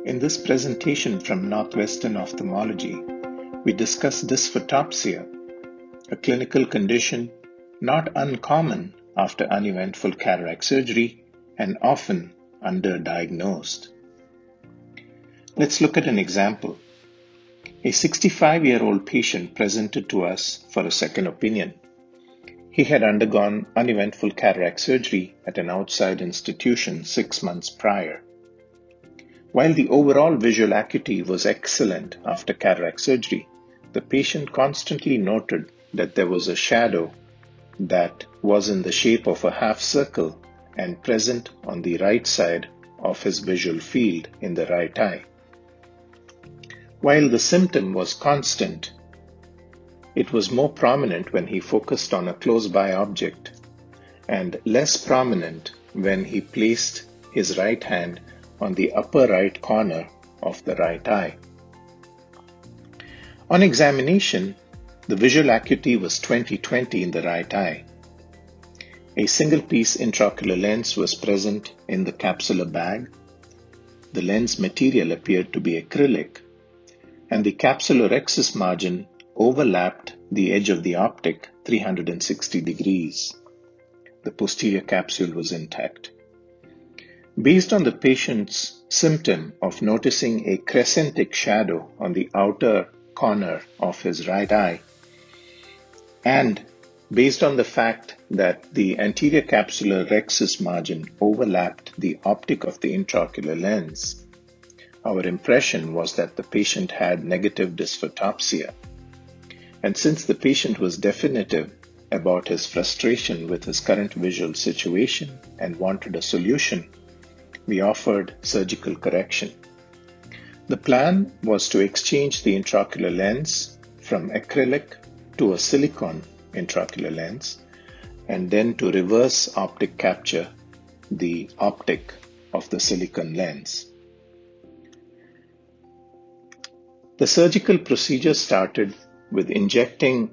In this presentation from Northwestern Ophthalmology, we discuss dysphotopsia, a clinical condition not uncommon after uneventful cataract surgery and often underdiagnosed. Let's look at an example. A 65-year-old patient presented to us for a second opinion. He had undergone uneventful cataract surgery at an outside institution 6 months prior. While the overall visual acuity was excellent after cataract surgery, the patient constantly noted that there was a shadow that was in the shape of a half circle and present on the right side of his visual field in the right eye. While the symptom was constant, it was more prominent when he focused on a close-by object and less prominent when he placed his right hand on the upper right corner of the right eye. On examination, the visual acuity was 20/20 in the right eye. A single-piece intraocular lens was present in the capsular bag. The lens material appeared to be acrylic, and the capsular rhexis margin overlapped the edge of the optic 360 degrees. The posterior capsule was intact. Based on the patient's symptom of noticing a crescentic shadow on the outer corner of his right eye, and based on the fact that the anterior capsular rhexis margin overlapped the optic of the intraocular lens, our impression was that the patient had negative dysphotopsia. And since the patient was definitive about his frustration with his current visual situation and wanted a solution, we offered surgical correction. The plan was to exchange the intraocular lens from acrylic to a silicone intraocular lens and then to reverse optic capture the optic of the silicone lens. The surgical procedure started with injecting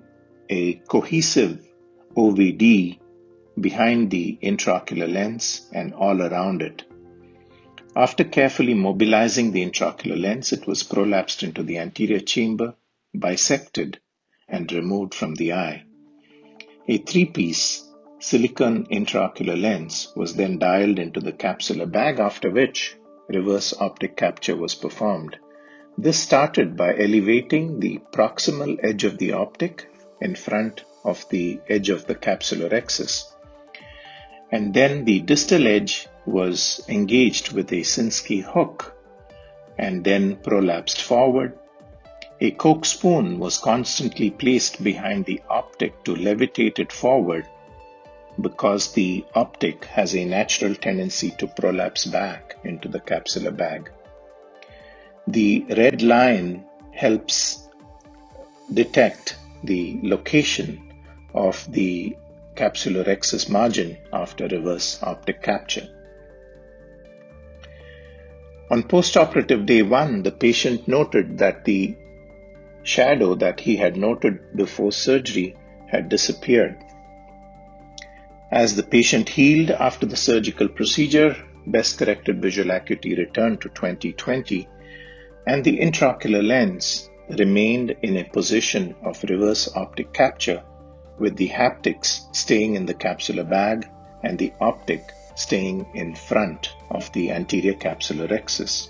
a cohesive OVD behind the intraocular lens and all around it. After carefully mobilizing the intraocular lens, it was prolapsed into the anterior chamber, bisected, and removed from the eye. A 3-piece silicone intraocular lens was then dialed into the capsular bag, after which reverse optic capture was performed. This started by elevating the proximal edge of the optic in front of the edge of the capsular rhexis, and then the distal edge was engaged with a Sinskey hook and then prolapsed forward. A Coke spoon was constantly placed behind the optic to levitate it forward because the optic has a natural tendency to prolapse back into the capsular bag. The red line helps detect the location of the capsular rhexis margin after reverse optic capture. On post-operative day 1, the patient noted that the shadow that he had noted before surgery had disappeared. As the patient healed after the surgical procedure, best corrected visual acuity returned to 20/20, and the intraocular lens remained in a position of reverse optic capture, with the haptics staying in the capsular bag and the optic staying in front of the anterior capsular rhexis.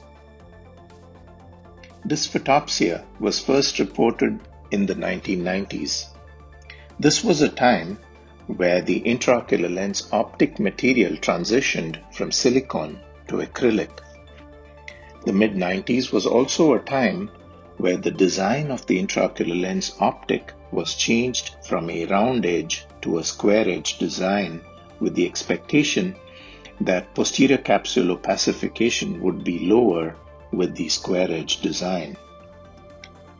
Dysphotopsia was first reported in the 1990s. This was a time where the intraocular lens optic material transitioned from silicone to acrylic. The mid-90s was also a time where the design of the intraocular lens optic was changed from a round edge to a square edge design, with the expectation that posterior capsule opacification would be lower with the square edge design.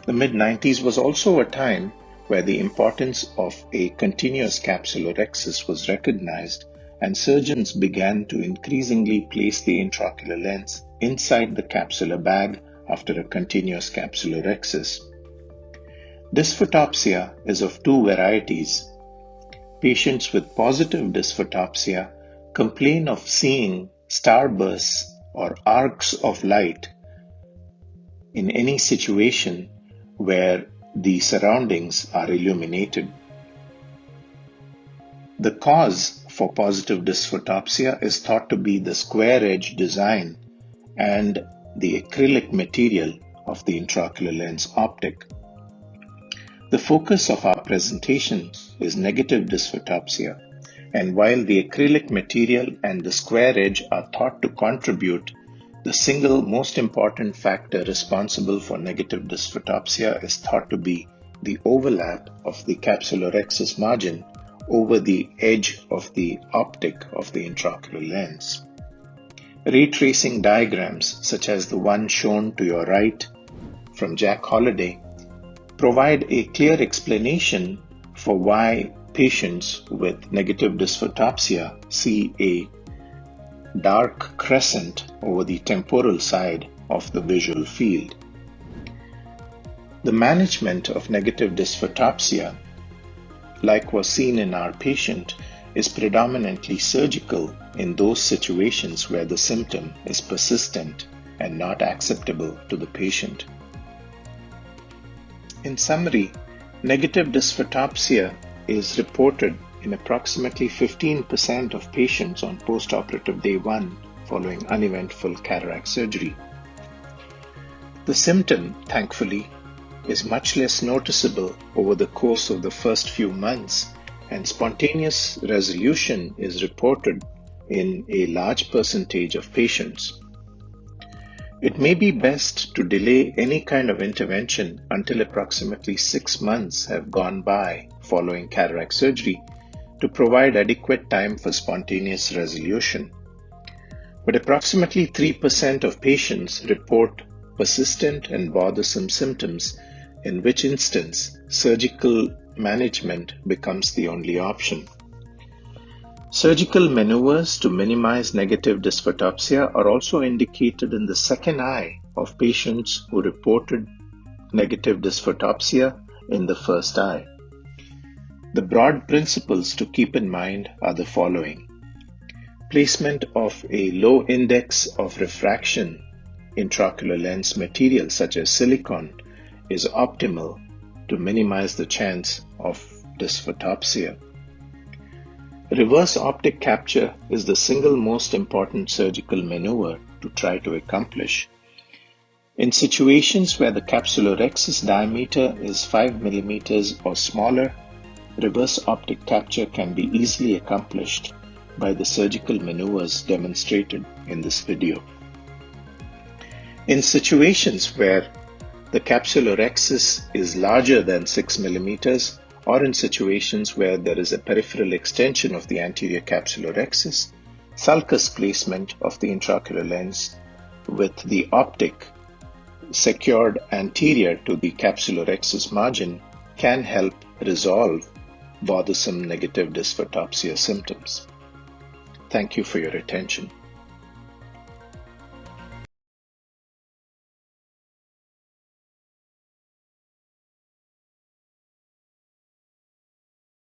The mid-90s was also a time where the importance of a continuous capsular rhexis was recognized, and surgeons began to increasingly place the intraocular lens inside the capsular bag after a continuous capsular rhexis. Dysphotopsia is of two varieties. Patients with positive dysphotopsia complain of seeing starbursts or arcs of light in any situation where the surroundings are illuminated. The cause for positive dysphotopsia is thought to be the square edge design and the acrylic material of the intraocular lens optic. The focus of our presentation is negative dysphotopsia, and while the acrylic material and the square edge are thought to contribute, the single most important factor responsible for negative dysphotopsia is thought to be the overlap of the capsulorhexis margin over the edge of the optic of the intraocular lens. Ray tracing diagrams, such as the one shown to your right from Jack Holliday, provide a clear explanation for why patients with negative dysphotopsia see a dark crescent over the temporal side of the visual field. The management of negative dysphotopsia, like was seen in our patient, is predominantly surgical in those situations where the symptom is persistent and not acceptable to the patient. In summary, negative dysphotopsia is reported in approximately 15% of patients on post-operative day 1 following uneventful cataract surgery. The symptom, thankfully, is much less noticeable over the course of the first few months, and spontaneous resolution is reported in a large percentage of patients. It may be best to delay any kind of intervention until approximately 6 months have gone by following cataract surgery to provide adequate time for spontaneous resolution. But approximately 3% of patients report persistent and bothersome symptoms, in which instance surgical management becomes the only option. Surgical maneuvers to minimize negative dysphotopsia are also indicated in the second eye of patients who reported negative dysphotopsia in the first eye. The broad principles to keep in mind are the following. Placement of a low index of refraction intraocular lens material such as silicone is optimal to minimize the chance of dysphotopsia. Reverse optic capture is the single most important surgical maneuver to try to accomplish. In situations where the capsulorhexis diameter is 5 mm or smaller, reverse optic capture can be easily accomplished by the surgical maneuvers demonstrated in this video. In situations where the capsulorhexis is larger than 6 mm, or in situations where there is a peripheral extension of the anterior capsulorhexis, sulcus placement of the intraocular lens with the optic secured anterior to the capsulorhexis margin can help resolve bothersome negative dysphotopsia symptoms. Thank you for your attention.